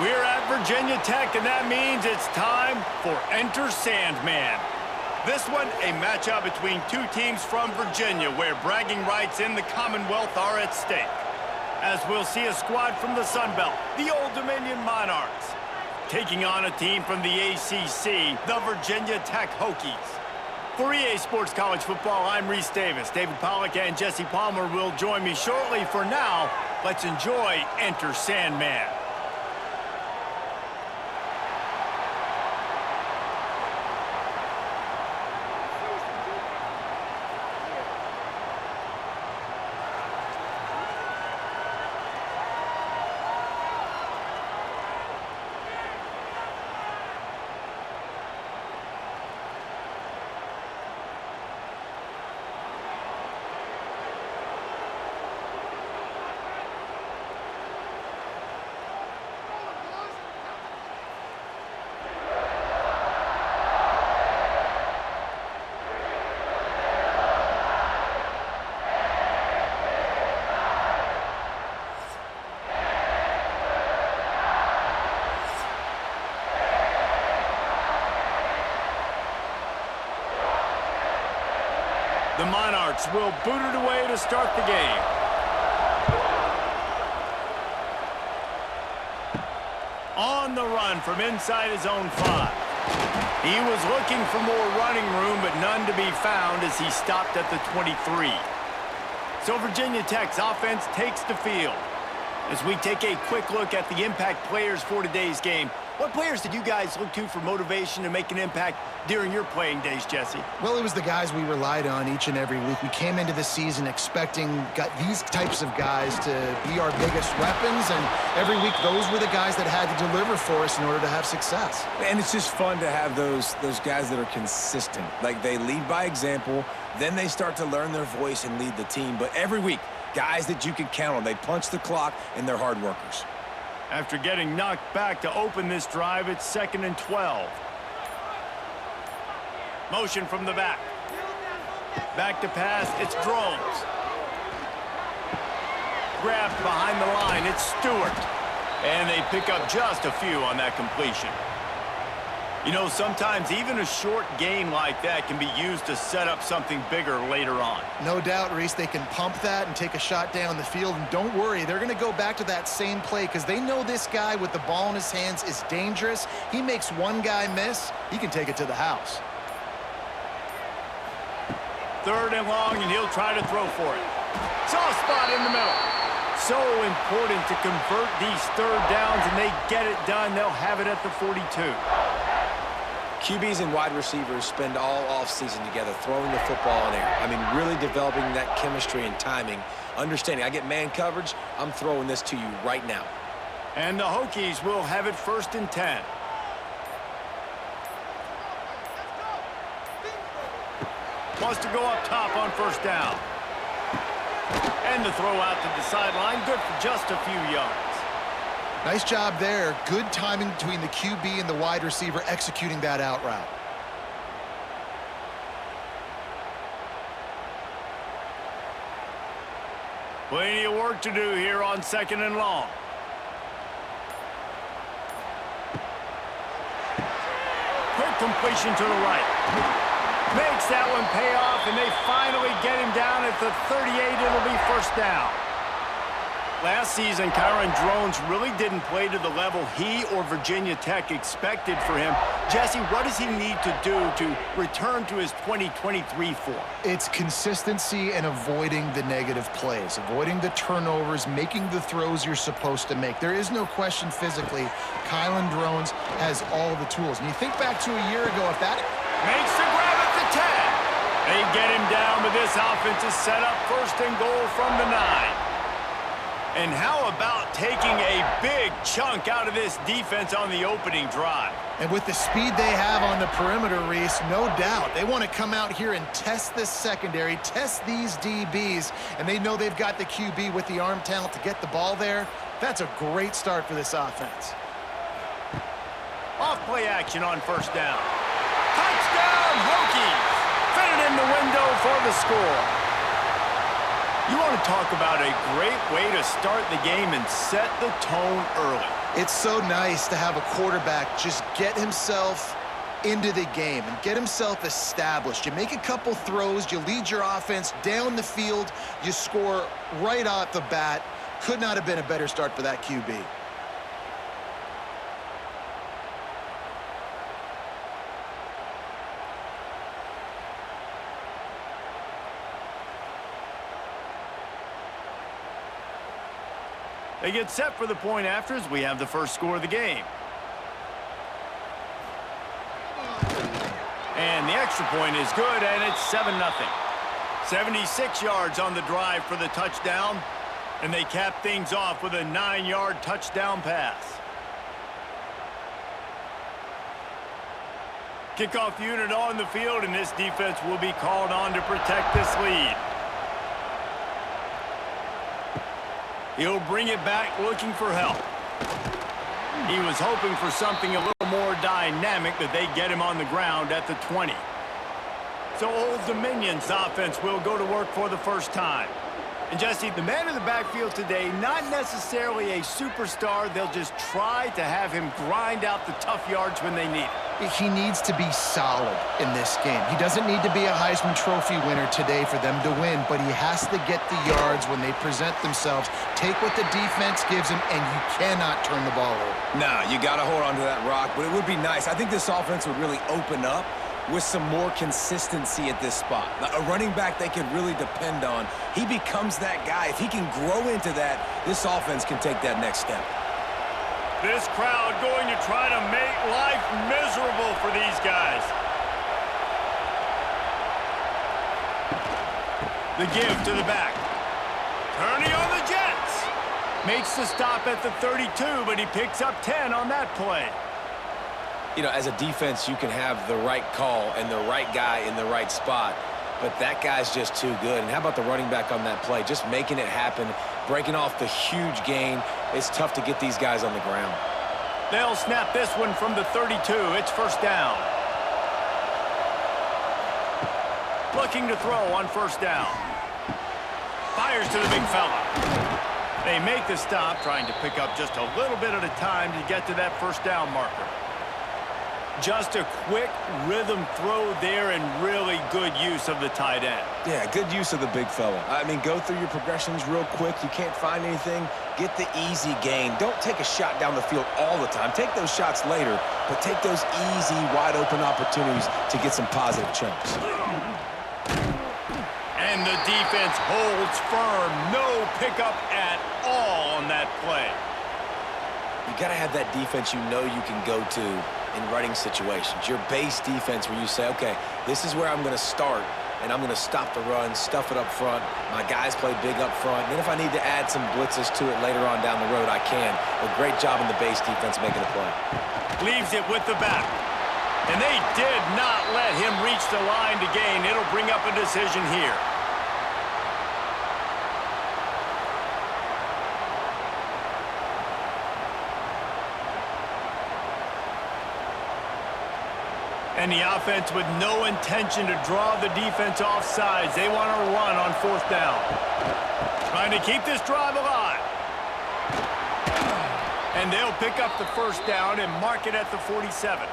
We're at Virginia Tech, and that means it's time for Enter Sandman. This one, a matchup between two teams from Virginia where bragging rights in the Commonwealth are at stake. As we'll see a squad from the Sun Belt, the Old Dominion Monarchs, taking on a team from the ACC, the Virginia Tech Hokies. For EA Sports College Football, I'm Reese Davis. David Pollack and Jesse Palmer will join me shortly. For now, let's enjoy Enter Sandman. The Monarchs will boot it away to start the game. On the run from inside his own 5. He was looking for more running room, but none to be found as he stopped at the 23. So Virginia Tech's offense takes the field. As we take a quick look at the impact players for today's game, what players did you guys look to for motivation to make an impact during your playing days, Jesse? Well, it was the guys we relied on each and every week. We came into the season expecting these types of guys to be our biggest weapons, and every week those were the guys that had to deliver for us in order to have success. And it's just fun to have those guys that are consistent. Like, they lead by example, then they start to learn their voice and lead the team. But every week, guys that you can count on. They punch the clock, and they're hard workers. After getting knocked back to open this drive, it's 2nd and 12. Motion from the back. Back to pass, it's Drones. Grabbed behind the line, it's Stewart. And they pick up just a few on that completion. You know, sometimes even a short gain like that can be used to set up something bigger later on. No doubt, Reese, they can pump that and take a shot down the field. And don't worry, they're going to go back to that same play because they know this guy with the ball in his hands is dangerous. He makes one guy miss, he can take it to the house. 3rd and long, and he'll try to throw for it. Soft spot in the middle. So important to convert these 3rd downs, and they get it done. They'll have it at the 42. QBs and wide receivers spend all offseason together throwing the football in air. I mean, really developing that chemistry and timing. Understanding, I get man coverage, I'm throwing this to you right now. And the Hokies will have it 1st and 10. Wants to go up top on 1st down. And the throw out to the sideline, good for just a few yards. Nice job there. Good timing between the QB and the wide receiver executing that out route. Plenty of work to do here on 2nd and long. Quick completion to the right. Makes that one pay off, and they finally get him down at the 38. It'll be 1st down. Last season, Kyron Drones really didn't play to the level he or Virginia Tech expected for him. Jesse, what does he need to do to return to his 2023 form? It's consistency and avoiding the negative plays, avoiding the turnovers, making the throws you're supposed to make. There is no question physically, Kyron Drones has all the tools. And you think back to a year ago, if that makes the grab at the 10. They get him down, but this offense is set up 1st and goal from the 9. And how about taking a big chunk out of this defense on the opening drive? And with the speed they have on the perimeter, Reese, no doubt, they want to come out here and test this secondary, test these DBs, and they know they've got the QB with the arm talent to get the ball there. That's a great start for this offense. Off play action on 1st down. Touchdown, Hokies! Fit it in the window for the score. You want to talk about a great way to start the game and set the tone early. It's so nice to have a quarterback just get himself into the game and get himself established. You make a couple throws, you lead your offense down the field, you score right off the bat. Could not have been a better start for that QB. They get set for the point after as we have the first score of the game. And the extra point is good, and it's 7-0. 76 yards on the drive for the touchdown, and they cap things off with a 9-yard touchdown pass. Kickoff unit on the field, and this defense will be called on to protect this lead. He'll bring it back looking for help. He was hoping for something a little more dynamic, but they get him on the ground at the 20. So Old Dominion's offense will go to work for the first time. And Jesse, the man in the backfield today, not necessarily a superstar. They'll just try to have him grind out the tough yards when they need it. He needs to be solid in this game. He doesn't need to be a Heisman Trophy winner today for them to win, but he has to get the yards when they present themselves. Take what the defense gives him, and you cannot turn the ball over. No, you got to hold on to that rock, but it would be nice. I think this offense would really open up with some more consistency at this spot. A running back they can really depend on. He becomes that guy. If he can grow into that, this offense can take that next step. This crowd going to try to make life miserable for these guys. The give to the back. Turning on the Jets. Makes the stop at the 32, but he picks up 10 on that play. You know, as a defense, you can have the right call and the right guy in the right spot, but that guy's just too good. And how about the running back on that play? Just making it happen, breaking off the huge gain. It's tough to get these guys on the ground. They'll snap this one from the 32. It's first down. Looking to throw on first down. Fires to the big fella. They make the stop, trying to pick up just a little bit at a time to get to that first down marker. Just a quick rhythm throw there and really good use of the tight end. Yeah, good use of the big fella. I mean, go through your progressions real quick. You can't find anything. Get the easy gain. Don't take a shot down the field all the time. Take those shots later, but take those easy, wide-open opportunities to get some positive chunks. And the defense holds firm. No pickup at all on that play. You got to have that defense you know you can go to in running situations. Your base defense where you say, okay, this is where I'm going to start, and I'm going to stop the run, stuff it up front. My guys play big up front. And then if I need to add some blitzes to it later on down the road, I can. A great job in the base defense making the play. Leaves it with the back. And they did not let him reach the line to gain. It'll bring up a decision here. And the offense with no intention to draw the defense off sides. They want to run on fourth down. Trying to keep this drive alive. And they'll pick up the first down and mark it at the 47.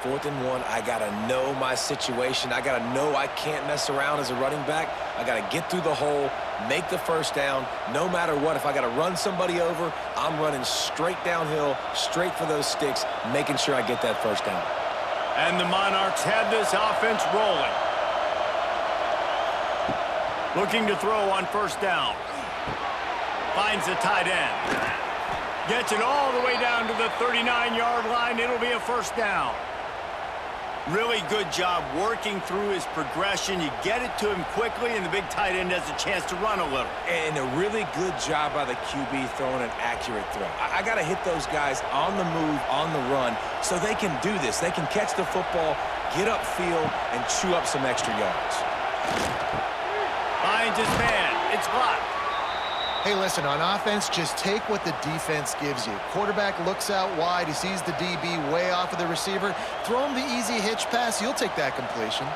4th and 1, I got to know my situation. I got to know I can't mess around as a running back. I got to get through the hole, make the first down. No matter what, if I got to run somebody over, I'm running straight downhill, straight for those sticks, making sure I get that first down. And the Monarchs have this offense rolling. Looking to throw on first down. Finds the tight end. Gets it all the way down to the 39-yard line. It'll be a first down. Really good job working through his progression. You get it to him quickly, and the big tight end has a chance to run a little. And a really good job by the QB throwing an accurate throw. I got to hit those guys on the move, on the run, so they can do this. They can catch the football, get upfield, and chew up some extra yards. Finds his man. It's blocked. Hey, listen, on offense, just take what the defense gives you. Quarterback looks out wide. He sees the DB way off of the receiver. Throw him the easy hitch pass. You'll take that completion.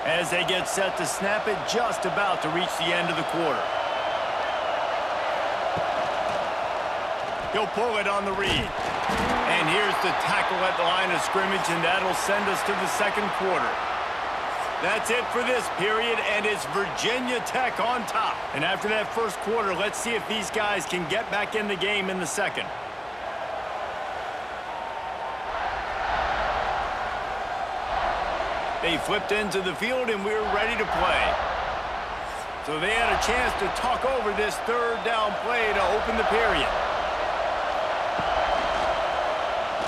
As they get set to snap it, just about to reach the end of the quarter. He'll pull it on the read. And here's the tackle at the line of scrimmage, and that'll send us to the second quarter. That's it for this period, and it's Virginia Tech on top. And after that first quarter, let's see if these guys can get back in the game in the second. They flipped into the field, and we're ready to play. So they had a chance to talk over this third down play to open the period.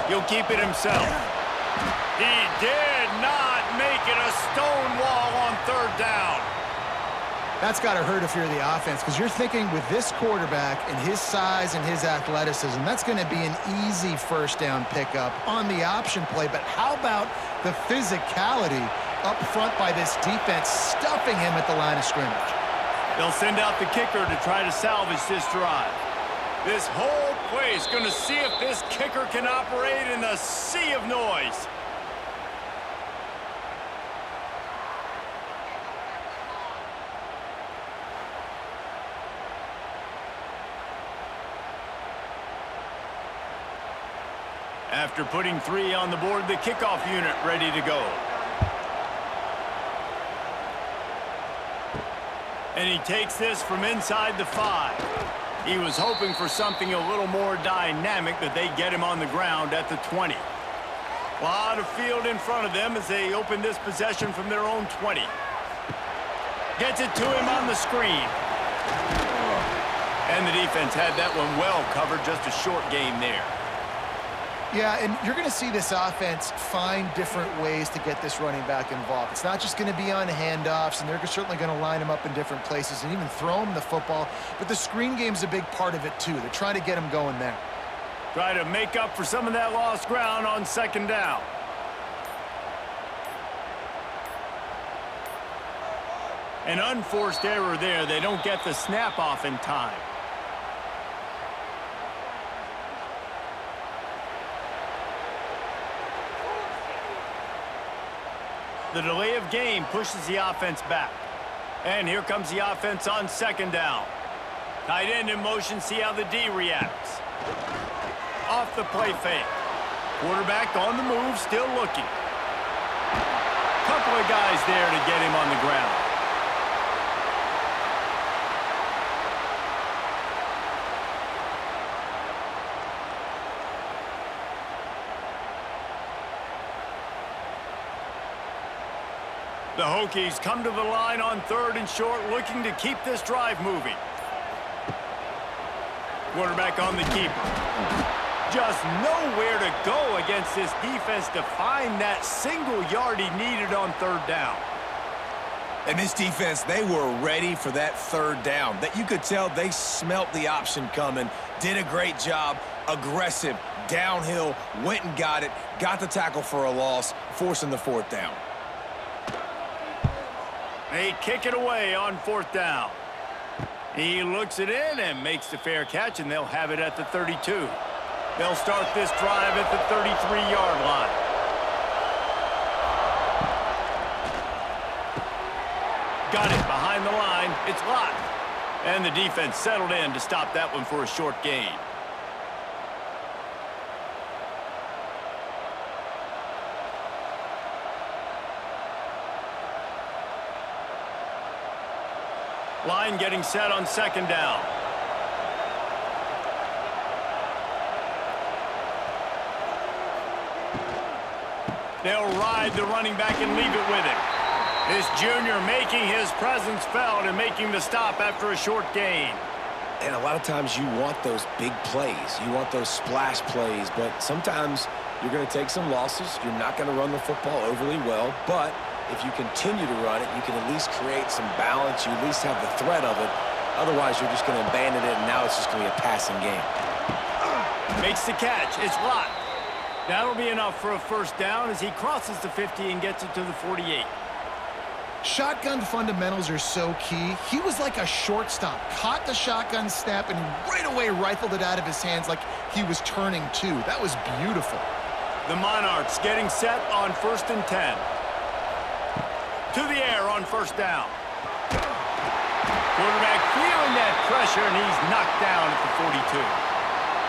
He'll keep it himself. He did not make it a stone wall on third down. That's got to hurt if you're the offense, because you're thinking with this quarterback and his size and his athleticism, that's going to be an easy first down pickup on the option play. But how about the physicality up front by this defense, stuffing him at the line of scrimmage? They'll send out the kicker to try to salvage this drive. This whole play is going to see if this kicker can operate in the sea of noise. After putting 3 on the board, the kickoff unit ready to go. And he takes this from inside the 5. He was hoping for something a little more dynamic, but they get him on the ground at the 20. A lot of field in front of them as they open this possession from their own 20. Gets it to him on the screen. And the defense had that one well covered, just a short game there. Yeah, and you're going to see this offense find different ways to get this running back involved. It's not just going to be on handoffs, and they're certainly going to line him up in different places and even throw him the football. But the screen game's a big part of it, too. They're trying to get him going there. Try to make up for some of that lost ground on second down. An unforced error there. They don't get the snap off in time. The delay of game pushes the offense back. And here comes the offense on second down. Tight end in motion, see how the D reacts. Off the play fake. Quarterback on the move, still looking. Couple of guys there to get him on the ground. The Hokies come to the line on 3rd and short, looking to keep this drive moving. Quarterback on the keeper. Just nowhere to go against this defense to find that single yard he needed on 3rd down. And this defense, they were ready for that 3rd down. That you could tell they smelt the option coming, did a great job, aggressive, downhill, went and got it, got the tackle for a loss, forcing the 4th down. They kick it away on 4th down. He looks it in and makes the fair catch, and they'll have it at the 32. They'll start this drive at the 33-yard line. Got it behind the line. It's locked. And the defense settled in to stop that one for a short gain. Line getting set on second down. They'll ride the running back and leave it with him. This junior making his presence felt and making the stop after a short gain. And a lot of times you want those big plays. You want those splash plays, but sometimes you're going to take some losses. You're not going to run the football overly well, but if you continue to run it, you can at least create some balance. You at least have the threat of it. Otherwise, you're just going to abandon it, and now it's just going to be a passing game. Makes the catch. It's blocked. That'll be enough for a first down as he crosses the 50 and gets it to the 48. Shotgun fundamentals are so key. He was like a shortstop, caught the shotgun snap, and right away rifled it out of his hands like he was turning two. That was beautiful. The Monarchs getting set on 1st and 10. To the air on first down. Quarterback feeling that pressure, and he's knocked down at the 42.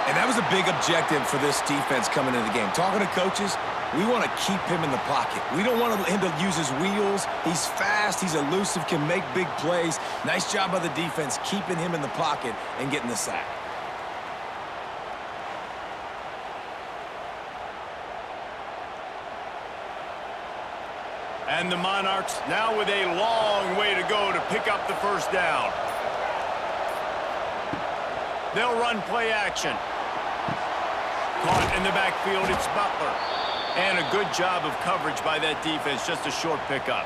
And that was a big objective for this defense coming into the game. Talking to coaches, we want to keep him in the pocket. We don't want him to use his wheels. He's fast, he's elusive, can make big plays. Nice job by the defense keeping him in the pocket and getting the sack. And the Monarchs now with a long way to go to pick up the first down. They'll run play action. Caught in the backfield, it's Butler. And a good job of coverage by that defense, just a short pickup.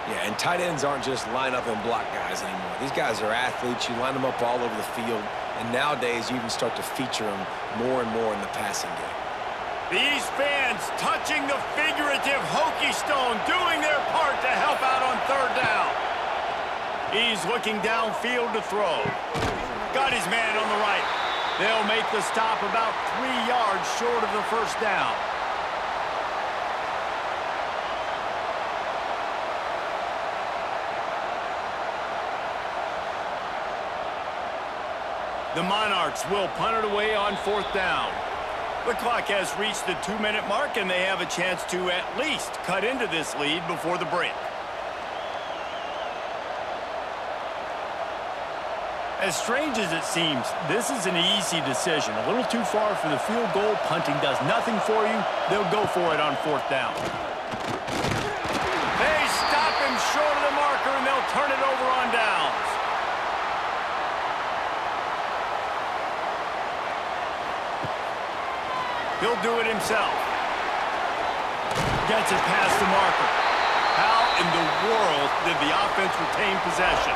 Yeah, and tight ends aren't just line up and block guys anymore. These guys are athletes. You line them up all over the field. And nowadays, you even start to feature them more and more in the passing game. These fans touching the figurative Hokie stone, doing their part to help out on third down. He's looking downfield to throw. Got his man on the right. They'll make the stop about 3 yards short of the first down. The Monarchs will punt it away on fourth down. The clock has reached the 2-minute mark, and they have a chance to at least cut into this lead before the break. As strange as it seems, this is an easy decision. A little too far for the field goal. Punting does nothing for you. They'll go for it on fourth down. They stop him short of the marker, and they'll turn it over on downs. He'll do it himself. Gets it past the marker. How in the world did the offense retain possession?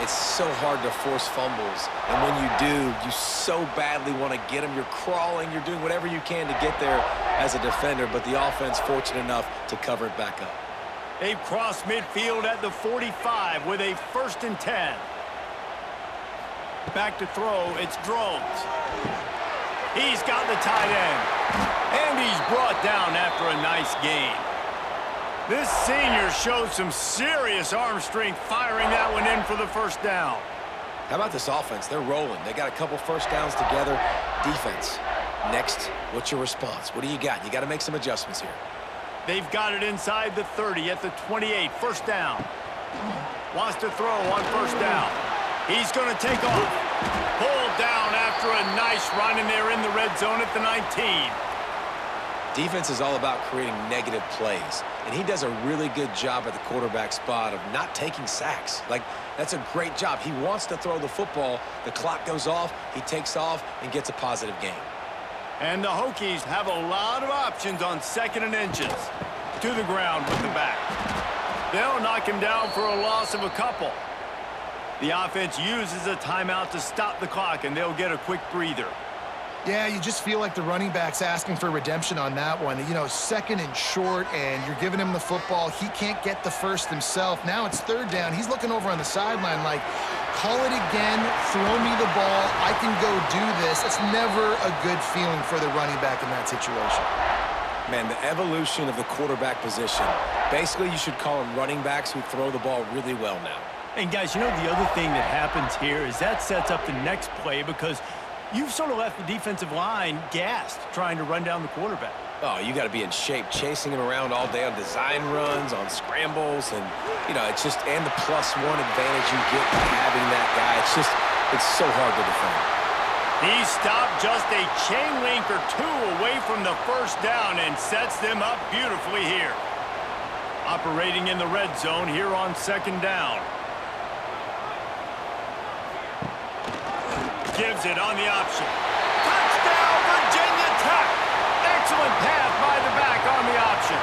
It's so hard to force fumbles, and when you do, you so badly want to get them. You're crawling, you're doing whatever you can to get there as a defender, but the offense fortunate enough to cover it back up. They've crossed midfield at the 45 with a 1st and 10. Back to throw, it's Drones. He's got the tight end, and he's brought down after a nice gain. This senior showed some serious arm strength firing that one in for the first down. How about this offense? They're rolling. They got a couple first downs together. Defense, next, what's your response? What do you got? You got to make some adjustments here. They've got it inside the 30 at the 28, first down. Wants to throw on first down. He's going to take off. Pulled down after a nice run, and they're in the red zone at the 19. Defense is all about creating negative plays, and he does a really good job at the quarterback spot of not taking sacks. Like, that's a great job. He wants to throw the football. The clock goes off, he takes off, and gets a positive gain. And the Hokies have a lot of options on 2nd and inches. To the ground with the back. They'll knock him down for a loss of a couple. The offense uses a timeout to stop the clock, and they'll get a quick breather. Yeah, you just feel like the running back's asking for redemption on that one. You know, 2nd and short, and you're giving him the football. He can't get the first himself. Now it's 3rd down. He's looking over on the sideline like, call it again, throw me the ball, I can go do this. It's never a good feeling for the running back in that situation. Man, the evolution of the quarterback position. Basically, you should call them running backs who throw the ball really well now. And guys, you know the other thing that happens here is that sets up the next play because you've sort of left the defensive line gassed trying to run down the quarterback. Oh, you got to be in shape, chasing him around all day on design runs, on scrambles, and, you know, it's just, and the +1 advantage you get by having that guy. It's so hard to defend. He stopped just a chain link or two away from the first down and sets them up beautifully here. Operating in the red zone here on 2nd down. Gives it on the option. Touchdown, Virginia Tech! Excellent pass by the back on the option.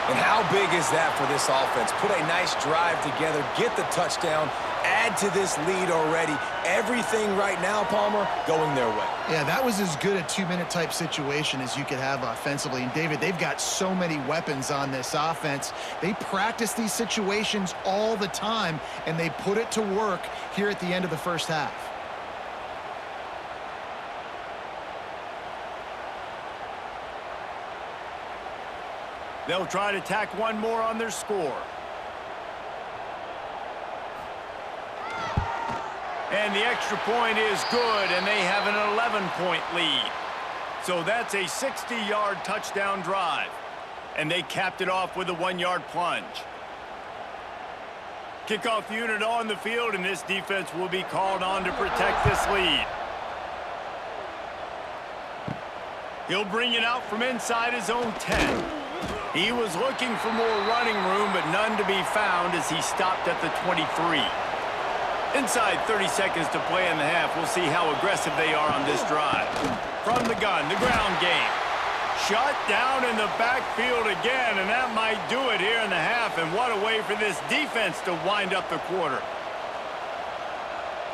And how big is that for this offense? Put a nice drive together, get the touchdown, add to this lead already. Everything right now, Palmer, going their way. Yeah, that was as good a 2-minute type situation as you could have offensively. And, David, they've got so many weapons on this offense. They practice these situations all the time, and they put it to work here at the end of the first half. They'll try to tack one more on their score. And the extra point is good, and they have an 11-point lead. So that's a 60-yard touchdown drive. And they capped it off with a 1-yard plunge. Kickoff unit on the field, and this defense will be called on to protect this lead. He'll bring it out from inside his own 10. He was looking for more running room, but none to be found as he stopped at the 23. Inside 30 seconds to play in the half. We'll see how aggressive they are on this drive. From the gun, the ground game. Shut down in the backfield again, and that might do it here in the half. And what a way for this defense to wind up the quarter.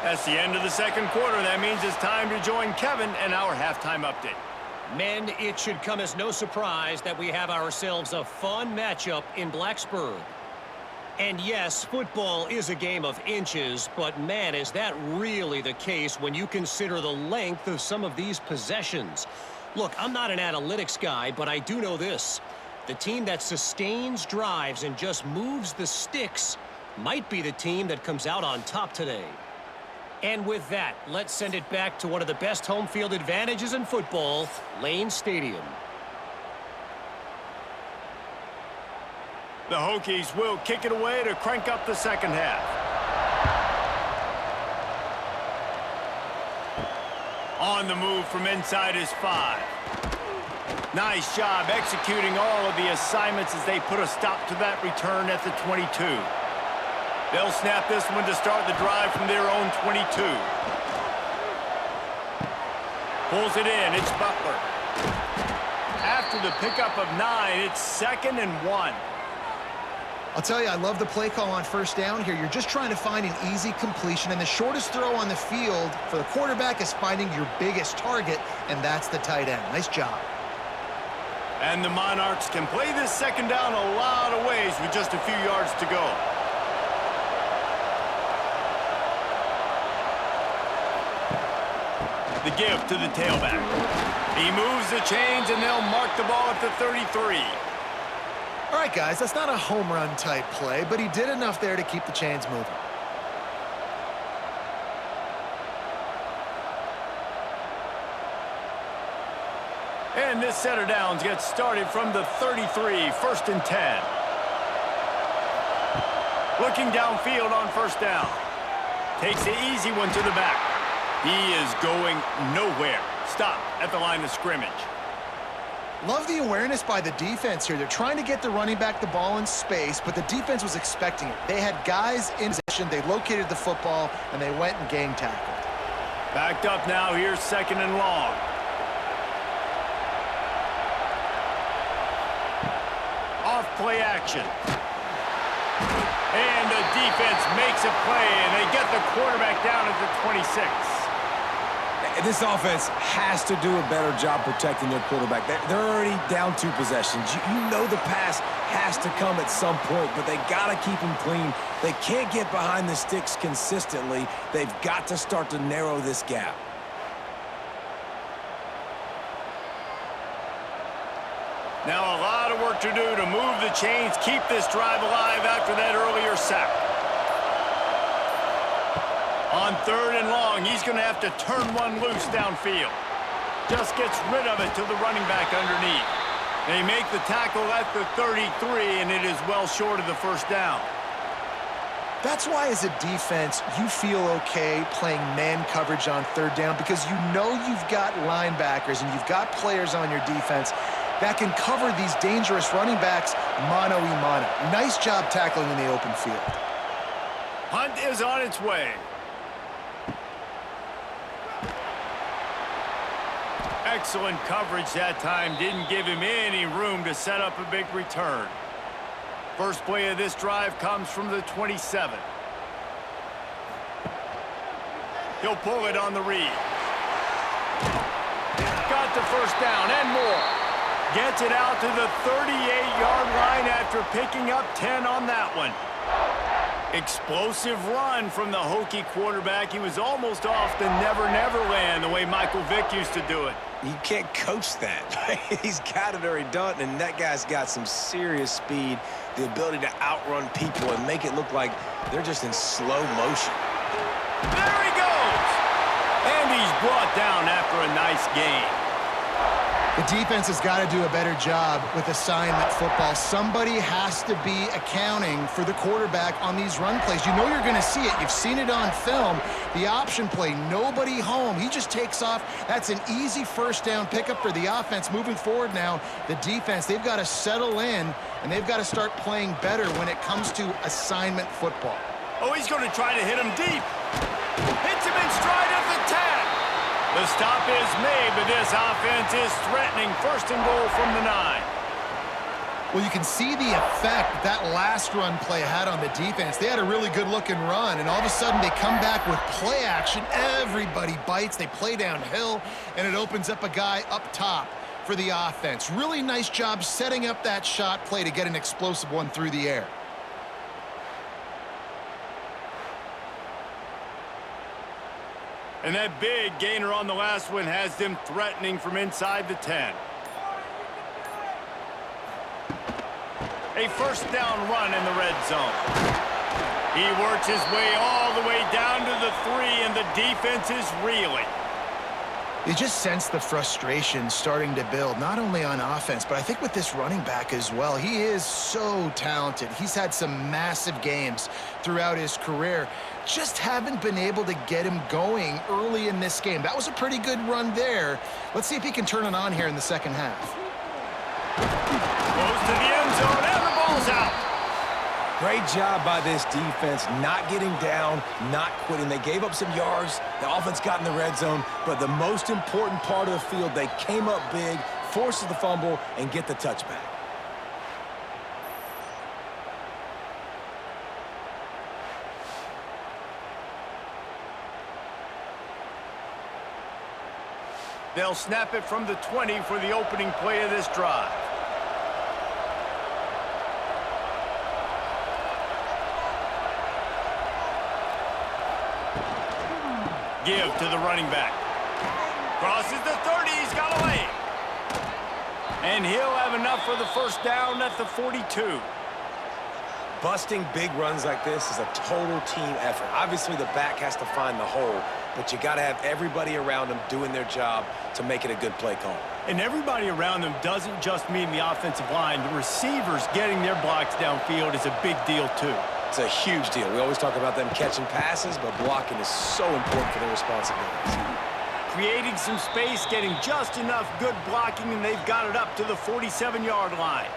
That's the end of the second quarter. That means it's time to join Kevin and our halftime update. Men, it should come as no surprise that we have ourselves a fun matchup in Blacksburg. And yes, football is a game of inches, but man, is that really the case when you consider the length of some of these possessions. Look, I'm not an analytics guy, but I do know this. The team that sustains drives and just moves the sticks might be the team that comes out on top today. And with that, let's send it back to one of the best home field advantages in football, Lane Stadium. The Hokies will kick it away to crank up the second half. On the move from inside his 5. Nice job executing all of the assignments as they put a stop to that return at the 22. They'll snap this one to start the drive from their own 22. Pulls it in. It's Butler. After the pickup of 9, it's 2nd and 1. I'll tell you, I love the play call on first down here. You're just trying to find an easy completion, and the shortest throw on the field for the quarterback is finding your biggest target, and that's the tight end. Nice job. And the Monarchs can play this second down a lot of ways with just a few yards to go. The give to the tailback. He moves the chains, and they'll mark the ball at the 33. All right, guys, that's not a home run type play, but he did enough there to keep the chains moving. And this set of downs gets started from the 33, 1st and 10. Looking downfield on first down. Takes the easy one to the back. He is going nowhere. Stop at the line of scrimmage. Love the awareness by the defense here. They're trying to get the running back the ball in space, but the defense was expecting it. They had guys in position. They located the football, and they went and gang tackled. Backed up now. Here's 2nd and long. Off play action. And the defense makes a play, and they get the quarterback down at the 26. This offense has to do a better job protecting their quarterback. They're already down 2 possessions. You know the pass has to come at some point, but they got to keep him clean. They can't get behind the sticks consistently. They've got to start to narrow this gap. Now a lot of work to do to move the chains, keep this drive alive after that earlier sack. On 3rd and long, he's going to have to turn one loose downfield. Just gets rid of it to the running back underneath. They make the tackle at the 33, and it is well short of the first down. That's why, as a defense, you feel okay playing man coverage on 3rd down, because you know you've got linebackers and you've got players on your defense that can cover these dangerous running backs mano-a-mano. Nice job tackling in the open field. Hunt is on its way. Excellent coverage that time. Didn't give him any room to set up a big return. First play of this drive comes from the 27. He'll pull it on the read. Got the first down and more. Gets it out to the 38-yard line after picking up 10 on that one. Explosive run from the Hokie quarterback. He was almost off the never-never land the way Michael Vick used to do it. You can't coach that. He's got it already done, and that guy's got some serious speed, the ability to outrun people and make it look like they're just in slow motion. There he goes! And he's brought down after a nice gain. The defense has got to do a better job with assignment football. Somebody has to be accounting for the quarterback on these run plays. You know you're going to see it. You've seen it on film. The option play, nobody home. He just takes off. That's an easy first down pickup for the offense. Moving forward now, the defense, they've got to settle in, and they've got to start playing better when it comes to assignment football. Oh, he's going to try to hit him deep. Hits him in stride at the 10. The stop is made, but this offense is threatening. First and goal from the 9. Well, you can see the effect that last run play had on the defense. They had a really good-looking run, and all of a sudden they come back with play action. Everybody bites. They play downhill, and it opens up a guy up top for the offense. Really nice job setting up that shot play to get an explosive one through the air. And that big gainer on the last one has them threatening from inside the 10. A first down run in the red zone. He works his way all the way down to the 3, and the defense is reeling. You just sense the frustration starting to build, not only on offense, but I think with this running back as well. He is so talented. He's had some massive games throughout his career. Just haven't been able to get him going early in this game. That was a pretty good run there. Let's see if he can turn it on here in the second half. Goes to the end zone, and the ball's out. Great job by this defense, not getting down, not quitting. They gave up some yards. The offense got in the red zone, but the most important part of the field, they came up big, forced the fumble, and get the touchback. They'll snap it from the 20 for the opening play of this drive. Give to the running back. Crosses the 30, he's got away. And he'll have enough for the first down at the 42. Busting big runs like this is a total team effort. Obviously, the back has to find the hole, but you got to have everybody around them doing their job to make it a good play call. And everybody around them doesn't just mean the offensive line. The receivers getting their blocks downfield is a big deal, too. It's a huge deal. We always talk about them catching passes, but blocking is so important for their responsibilities. Creating some space, getting just enough good blocking, and they've got it up to the 47-yard line.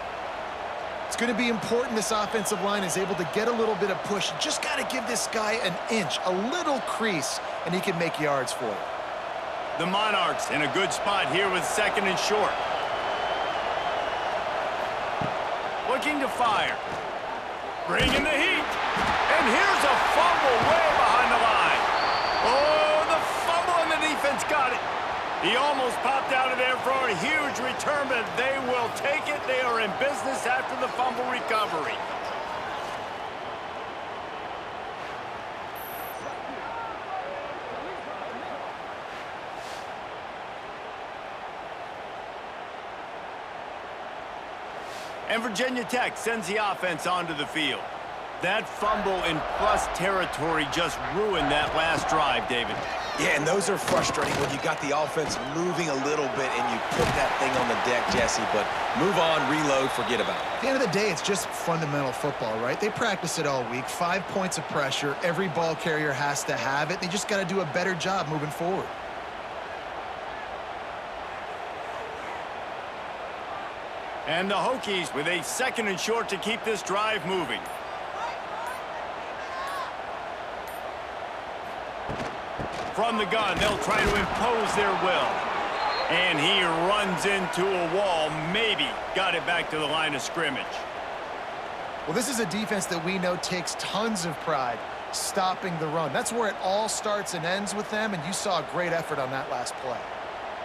It's going to be important this offensive line is able to get a little bit of push. Just got to give this guy an inch, a little crease, and he can make yards for it. The Monarchs in a good spot here with second and short. Looking to fire. Bringing the heat. And here's a fumble way behind the line. Oh, the fumble, and the defense got it. He almost popped out of there for a huge return, but they will take it. They are in business after the fumble recovery. And Virginia Tech sends the offense onto the field. That fumble in plus territory just ruined that last drive, David. Yeah, and those are frustrating when you got the offense moving a little bit and you put that thing on the deck, Jesse, but move on, reload, forget about it. At the end of the day, it's just fundamental football, right? They practice it all week. 5 points of pressure. Every ball carrier has to have it. They just got to do a better job moving forward. And the Hokies with a second and short to keep this drive moving. From the gun, they'll try to impose their will. And he runs into a wall, maybe got it back to the line of scrimmage. Well, this is a defense that we know takes tons of pride stopping the run. That's where it all starts and ends with them, and you saw a great effort on that last play.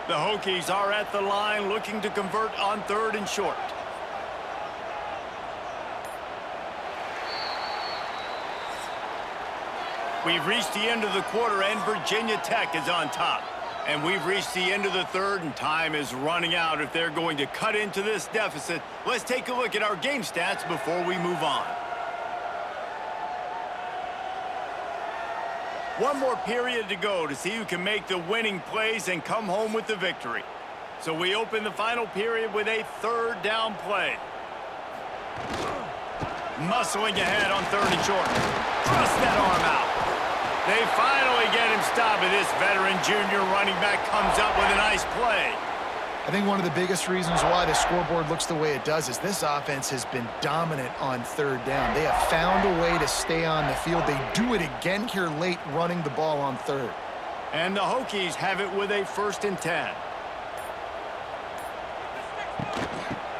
The Hokies are at the line looking to convert on third and short. We've reached the end of the quarter, and Virginia Tech is on top. And we've reached the end of the third, and time is running out if they're going to cut into this deficit. Let's take a look at our game stats before we move on. One more period to go to see who can make the winning plays and come home with the victory. So we open the final period with a third down play. Muscling ahead on third and short. Thrust that arm out. They finally get him stopped, and this veteran junior running back comes up with a nice play. I think one of the biggest reasons why the scoreboard looks the way it does is this offense has been dominant on third down. They have found a way to stay on the field. They do it again here late, running the ball on third. And the Hokies have it with a 1st and 10.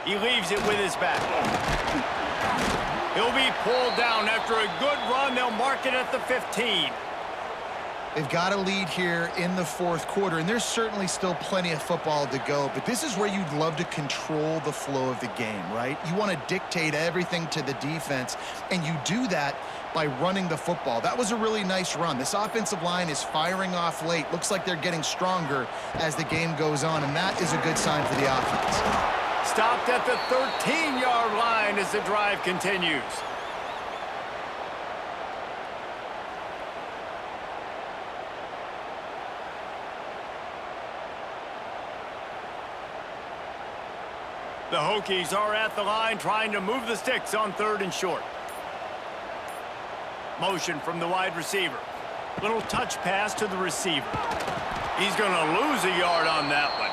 He leaves it with his back. He'll be pulled down after a good run. They'll mark it at the 15. They've got a lead here in the fourth quarter, and there's certainly still plenty of football to go, but this is where you'd love to control the flow of the game, right? You want to dictate everything to the defense, and you do that by running the football. That was a really nice run. This offensive line is firing off late. Looks like they're getting stronger as the game goes on, and that is a good sign for the offense. Stopped at the 13-yard line as the drive continues. The Hokies are at the line trying to move the sticks on 3rd and short. Motion from the wide receiver. Little touch pass to the receiver. He's going to lose a yard on that one.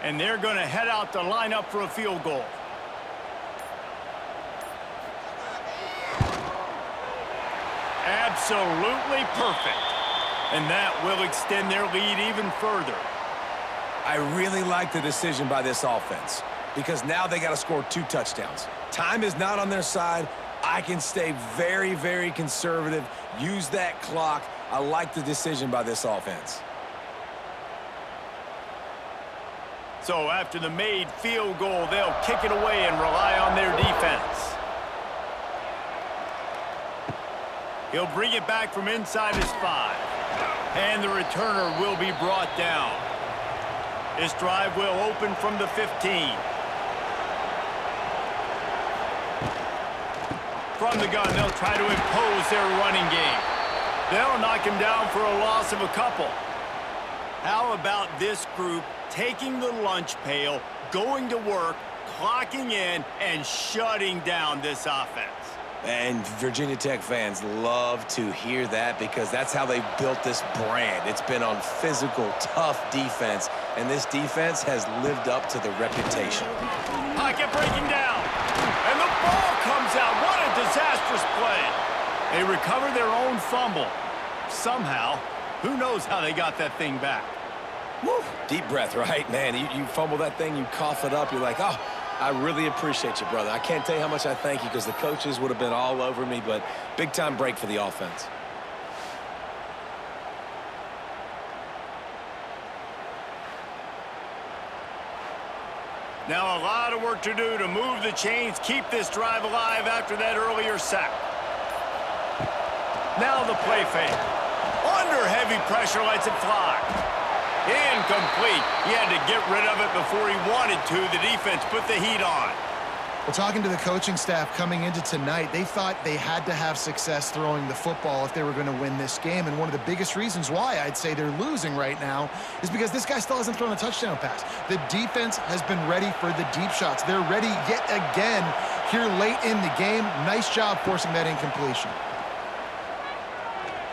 And they're going to head out to line up for a field goal. Absolutely perfect. And that will extend their lead even further. I really like the decision by this offense because now they got to score 2 touchdowns. Time is not on their side. I can stay very, very conservative, use that clock. I like the decision by this offense. So after the made field goal, they'll kick it away and rely on their defense. He'll bring it back from inside his 5. And the returner will be brought down. This drive will open from the 15. From the gun, they'll try to impose their running game. They'll knock him down for a loss of a couple. How about this group taking the lunch pail, going to work, clocking in, and shutting down this offense? And Virginia Tech fans love to hear that because that's how they've built this brand. It's been on physical, tough defense, and this defense has lived up to the reputation. Pocket breaking down, and the ball comes out. What a disastrous play. They recover their own fumble. Somehow, who knows how they got that thing back. Woo. Deep breath, right? Man, you fumble that thing, you cough it up, you're like, oh, I really appreciate you, brother. I can't tell you how much I thank you because the coaches would have been all over me, but big-time break for the offense. Now a lot of work to do to move the chains, keep this drive alive after that earlier sack. Now the play fake. Under heavy pressure, lets it fly. Incomplete. He had to get rid of it before he wanted to. The defense put the heat on. Well, talking to the coaching staff coming into tonight, they thought they had to have success throwing the football if they were going to win this game. And one of the biggest reasons why I'd say they're losing right now is because this guy still hasn't thrown a touchdown pass. The defense has been ready for the deep shots. They're ready yet again here late in the game. Nice job forcing that incompletion.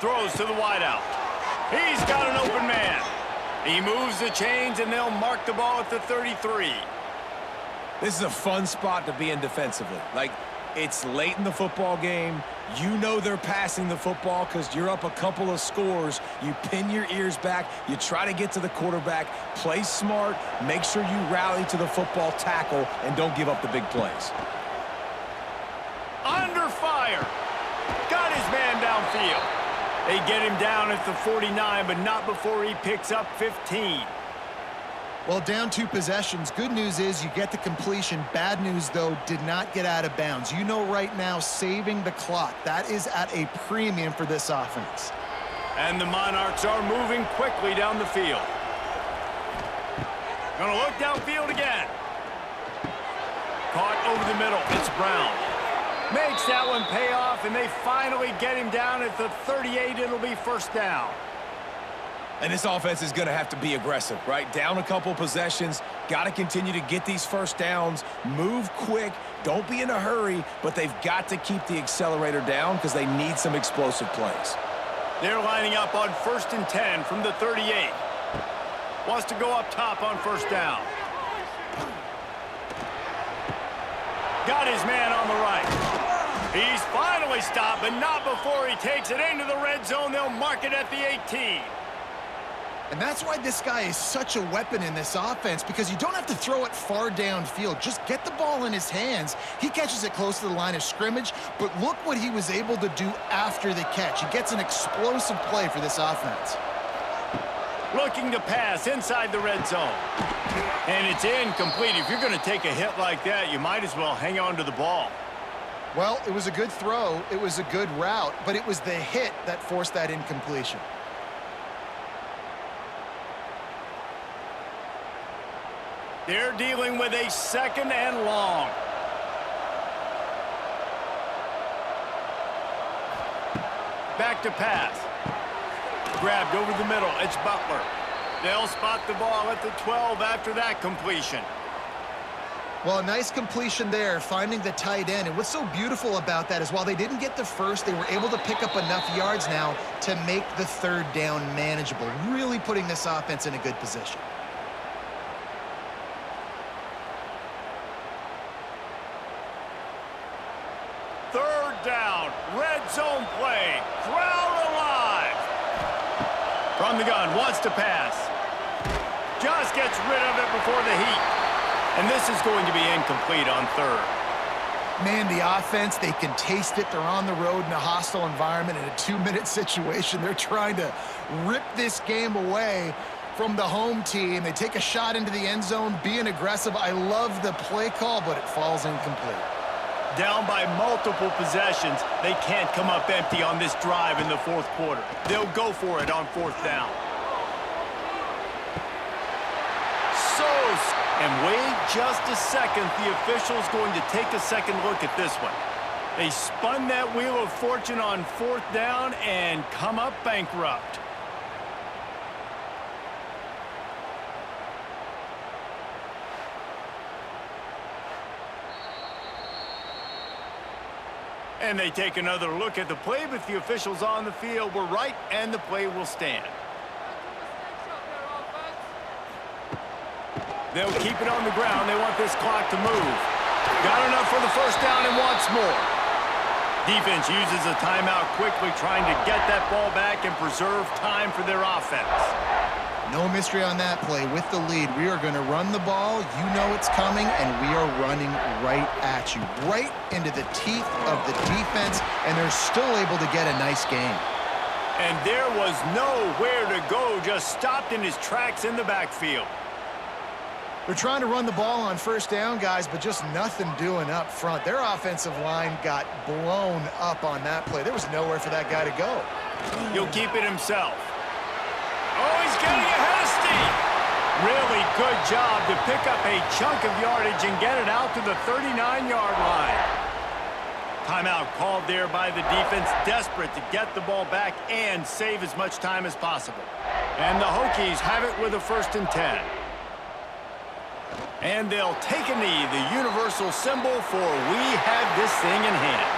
Throws to the wideout. He's got an open man. He moves the chains, and they'll mark the ball at the 33. This is a fun spot to be in defensively. Like, it's late in the football game. You know they're passing the football because you're up a couple of scores. You pin your ears back. You try to get to the quarterback. Play smart. Make sure you rally to the football tackle and don't give up the big plays. Under fire. Got his man downfield. They get him down at the 49, but not before he picks up 15. Well, down 2 possessions. Good news is you get the completion. Bad news, though, did not get out of bounds. You know right now, saving the clock, that is at a premium for this offense. And the Monarchs are moving quickly down the field. Gonna look downfield again. Caught over the middle. It's Brown. Makes that one pay off, and they finally get him down at the 38. It'll be first down. And this offense is going to have to be aggressive, right? Down a couple possessions, got to continue to get these first downs, move quick, don't be in a hurry, but they've got to keep the accelerator down because they need some explosive plays. They're lining up on 1st and 10 from the 38. Wants to go up top on first down. Got his man on the right. He's finally stopped, but not before he takes it into the red zone. They'll mark it at the 18. And that's why this guy is such a weapon in this offense, because you don't have to throw it far downfield. Just get the ball in his hands. He catches it close to the line of scrimmage, but look what he was able to do after the catch. He gets an explosive play for this offense. Looking to pass inside the red zone. And it's incomplete. If you're going to take a hit like that, you might as well hang on to the ball. Well, it was a good throw. It was a good route, but it was the hit that forced that incompletion. They're dealing with a 2nd and long. Back to pass. Grabbed over the middle. It's Butler. They'll spot the ball at the 12 after that completion. Well, a nice completion there, finding the tight end. And what's so beautiful about that is while they didn't get the first, they were able to pick up enough yards now to make the 3rd down manageable, really putting this offense in a good position. Down, red zone play, crowd alive. From the gun, wants to pass. Just gets rid of it before the heat. And this is going to be incomplete on 3rd. Man, the offense, they can taste it. They're on the road in a hostile environment in a 2-minute situation. They're trying to rip this game away from the home team. They take a shot into the end zone, being aggressive. I love the play call, but it falls incomplete. Down by multiple possessions. They can't come up empty on this drive in the 4th quarter. They'll go for it on 4th down. And wait just a second. The official's going to take a second look at this one. They spun that wheel of fortune on 4th down and come up bankrupt. And they take another look at the play, but the officials on the field were right, and the play will stand. They'll keep it on the ground. They want this clock to move. Got enough for the first down and wants more. Defense uses a timeout quickly, trying to get that ball back and preserve time for their offense. No mystery on that play. With the lead, we are going to run the ball. You know it's coming, and we are running right at you, right into the teeth of the defense, and they're still able to get a nice game. And there was nowhere to go, just stopped in his tracks in the backfield. They're trying to run the ball on first down, guys, but just nothing doing up front. Their offensive line got blown up on that play. There was nowhere for that guy to go. He'll keep it himself. Oh, he's getting ahead of steam. Really good job to pick up a chunk of yardage and get it out to the 39-yard line. Timeout called there by the defense, desperate to get the ball back and save as much time as possible. And the Hokies have it with a 1st and 10. And they'll take a knee, the universal symbol for we have this thing in hand.